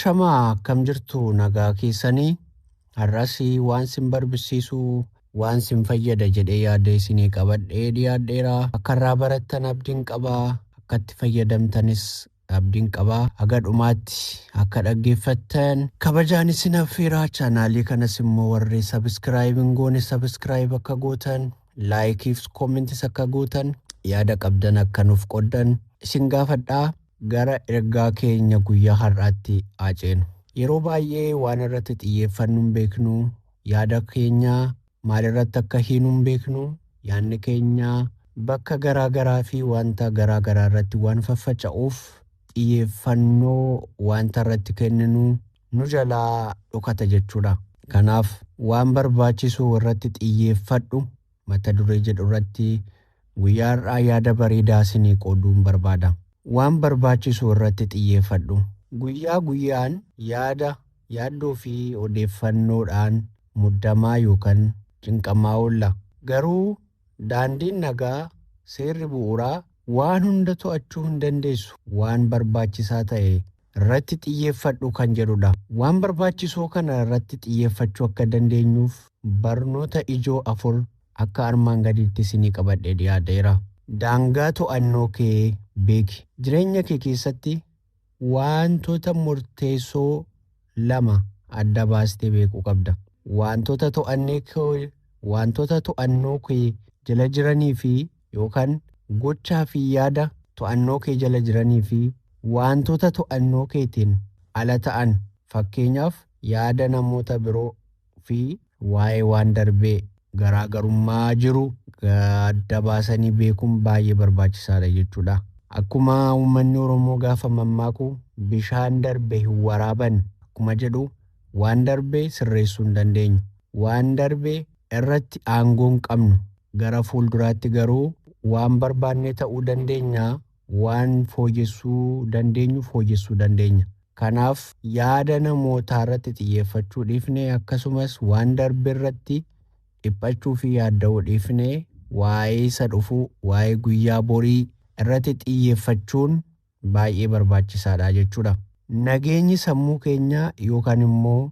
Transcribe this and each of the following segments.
Ashamaa akkam jirtu nagaa keessanii har'asii waan sin barbisiisu waan sin fayyada jedhee yaadee isinii qabadhee dhiyaadheera akka irraa barattan abdiin qabaa akka itti fayyadamtanis abdiin qabaa haga dhumaatti akka dhaggeeffattan kabajaan isin affeeraa chaanaalii kanas immoo warri subscribe goone subscribe akka gootan like fi comment akka gootan yaada qabdan akka nuuf qoddan isin gaafadhaa gara ergaa keenya guyyaa har'aatti aaceenu yeroo baay'ee waan irratti xiyyeeffannu beeknu yaada keenya maal irratti akka hiinu beeknu yaanni keenya bakka garaa fi wanta garaa irratti waan faffaca'uuf xiyyeeffannoo wanta irratti kenninu nu jalaa dhokata jechuudha. Kanaaf waan barbaachisu irratti xiyyeeffadhu mata duree jedhu irratti guyyaa har'aa yaada bareedaa isinii qooduun barbaada. Waan barbaachisu irratti xiyyeeffadhu guyyaa guyyaan yaaddoo fi odeeffannoodhaan muddamaa yookaan cinqamaa oolla. Garuu daandiin nagaa seerri bu'uuraa waan hunda to'achuu hin dandeessu waan barbaachisaa ta'e irratti xiyyeeffadhu kan jedhudha. Waan barbaachisoo kana irratti xiyyeeffachuu akka dandeenyuuf barnoota ijoo 4 akka armaan gadiitti isinii qabadhee dhiyaateera. Daangaa to'annoo kee beeki. Jireenya kee keessatti wantoota murteessoo 2 adda baastee beekuu qabda. Wantoota to'annoo kee jala jiranii fi yookaan gochaa fi yaada to'annoo kee jala jiranii fi wantoota to'annoo keetiin ala ta'an fakkeenyaaf yaada namoota biroo fi waa'ee waan darbee garaagarummaa jiru adda baasanii beekuun baay'ee barbaachisaadha jechuudha. Akkuma uummanni Oromoo gaafa mammaaku bishaan darbe hin waraaban akkuma jedhu waan darbe sirreessuu hin dandeenyu. Waan darbe irratti aangoo hin qabnu gara fuulduraatti garuu waan barbaanne ta'uu dandeenya waan fooyyessuu dandeenya. Kanaaf yaada namootaa irratti xiyyeeffachuu dhiifne akkasumas waan darbe irratti dhiphachuu fi yaadda'uu dhiifne waa'ee isa dhufuu waa'ee guyyaa borii irratti xiyyeeffachuun baay'ee barbaachisaadha jechuudha. Nageenyi sammuu keenyaa yookaan immoo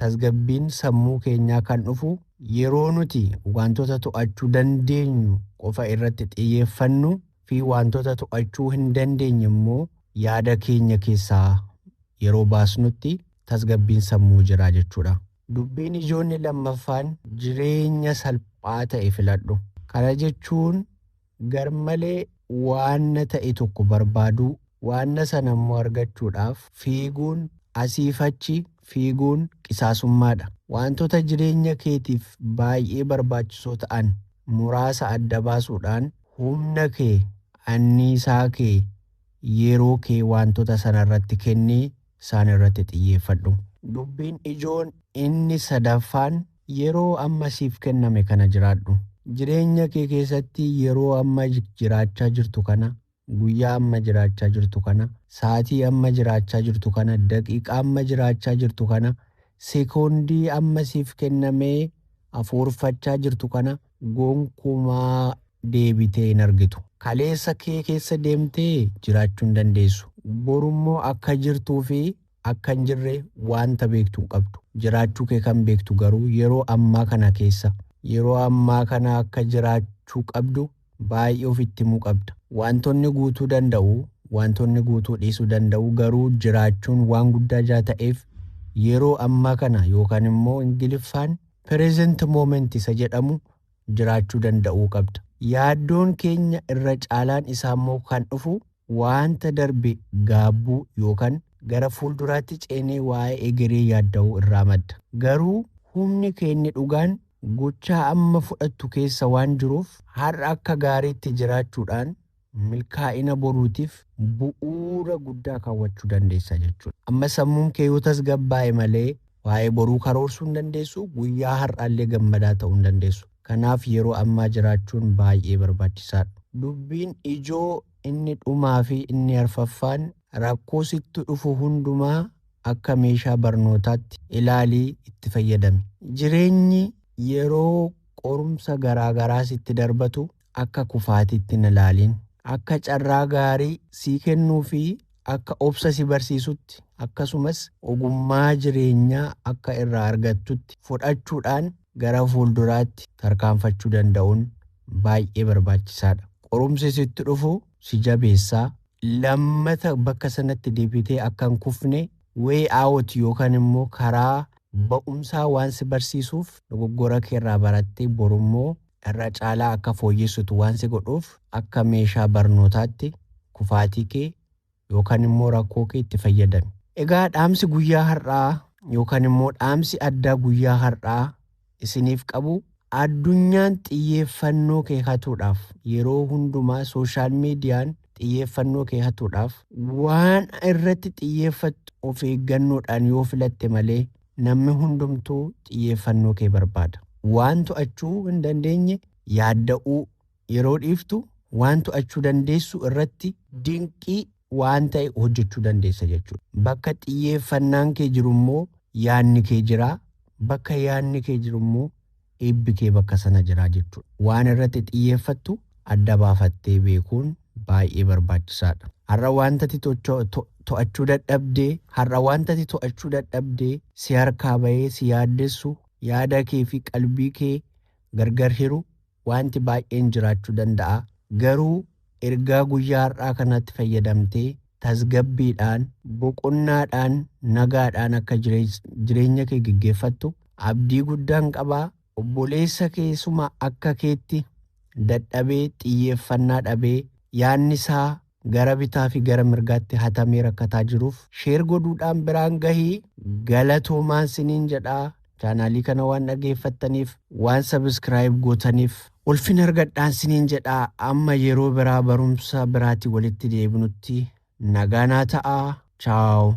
tasgabbiin sammuu keenyaa kan dhufu yeroo nuti wantoota to'achuu dandeenyu qofa irratti xiyyeeffannu fi wantoota to'achuu hin dandeenye immoo yaada keenya keessaa yeroo baasnutti tasgabbiin sammuu jira jechuudha. Dubbiin ijoonni lammaffaan jireenya salphaa ta'e filadhu. Kana jechuun garmalee waan ta'e tokko barbaaduu waan sana immoo argachuudhaaf fiiguun asiifachi fiiguun qisaasummaadha. Wantoota jireenya keetiif baay'ee barbaachisoo ta'an muraasa adda baasuudhaan humna kee anniisaa kee yeroo kee wantoota sana irratti kennii isaan irratti xiyyeeffadhu. Dubbiin ijoon inni sadaffaan yeroo amma siif kenname kana jiraadhu. Jireenya kee keessatti yeroo amma jiraachaa jirtu kana guyyaa amma jiraachaa jirtu kana saatii amma jiraachaa jirtu kana daqiiqaa amma jiraachaa jirtu kana sekoondii amma siif kennamee afuurfachaa jirtu kana gonkumaa deebitee hin argitu. Kaleessa kee keessa deemtee jiraachuu hin dandeessu. Borummoo akka jirtuu fi akka hin jirre wanta beektu hin qabdu. Jiraachuu kee kan beektu garuu yeroo ammaa kana keessa yeroo ammaa kana akka jiraachuu qabdu baay'ee ofitti himuu qabda. Wantoonni guutuu danda'u wantoonni guutuu dhiisuu danda'u garuu jiraachuun waan guddaa ta'eef yeroo ammaa kana yookaan immoo Ingiliffaan present moment isa jedhamu jiraachuu danda'uu qabda. Yaaddoon keenya irra caalaan isaa immoo kan dhufu wanta darbe gaabbuu yookaan gara fuulduraatti ceenee waa'ee egeree yaadda'uu irraa madda. Garuu humni keenya dhugaan gochaa amma fudhattu keessa waan jiruuf har'a akka gaariitti jiraachuudhaan milkaa'ina boruutiif bu'uura guddaa kaawwachuu dandeessa jechuudha. Amma sammuun kee yoo tasgabbaa'e malee waa'ee boruu karoorsuu hin dandeessu guyyaa har'aallee gammadaa ta'uu hin dandeessu. Kanaaf yeroo ammaa jiraachuun baay'ee barbaachisaadha. Dubbiin ijoo inni dhumaa fi inni arfaffaan rakkoo sitti dhufu hundumaa akka meeshaa barnootaatti ilaalii itti fayyadami. Jireenyi yeroo qorumsa garaa sitti darbatu akka kufaatitti hin ilaalin. Akka carraa gaarii sii kennuu fi akka obsa si barsiisutti akkasumas ogummaa jireenyaa akka irraa argattutti fudhachuudhaan gara fuulduraatti tarkaanfachuu danda'uun baay'ee barbaachisaadha. Qorumsi sitti dhufu si jabeessaa. Lammata bakka sanatti deebitee akka hin kufne way out yookaan immoo karaa ba'umsaa waan si barsiisuuf dogoggora kee irraa barattee borummoo irra caalaa akka fooyyessitu waan si godhuuf akka meeshaa barnootaatti kufaatii kee yookaan immoo rakkoo kee itti fayyadami. Egaa dhaamsi guyyaa har'aa yookaan immoo dhaamsi addaa guyyaa har'aa isiniif qabu addunyaan xiyyeeffannoo kee hatuudhaaf yeroo hundumaa sooshaal miidiyaan xiyyeeffannoo kee hatuudhaaf waan irratti xiyyeeffattu of eeggannoodhaan yoo filatte malee namni hundumtuu xiyyeeffannoo kee barbaada. Waan to'achuu hin dandeenye yaadda'uu yeroo dhiiftu waan to'achuu dandeessu irratti dinqii waan ta'e hojjechuu dandeessa jechuudha. Bakka xiyyeeffannaan kee jiru immoo yaadni kee jira. Bakka yaadni kee jiru immoo eebbi kee bakka sana jira jechuudha. Waan irratti xiyyeeffattu adda baafattee beekuun baay'ee barbaachisaadha. Har'a wantati to'achuu dadhabdee si harkaa bahee si yaaddessu yaada kee fi qalbii kee gargar hiru wanti baay'een jiraachuu danda'a. Garuu ergaa guyyaa har'aa kanatti fayyadamtee tasgabbiidhaan boqonnaadhaan nagaadhaan akka jireenya kee gaggeeffattu abdii guddaan qabaa. Obboleessa keessuma akka keetti dadhabee xiyyeeffannaa dhabee yaadni isaa gara bitaa fi gara mirgaatti hatamee rakkataa jiruuf sheer godhuudhaan biraan gahii galatoomaan siniin jedhaa. Chaanaalii kana waan dhageeffattaniif waan sabiskiraayib gootaniif ulfina argadhaan siniin jedhaa. Amma yeroo biraa barumsa biraatti walitti deebinutti nagaa naa ta'aa. Chaaw.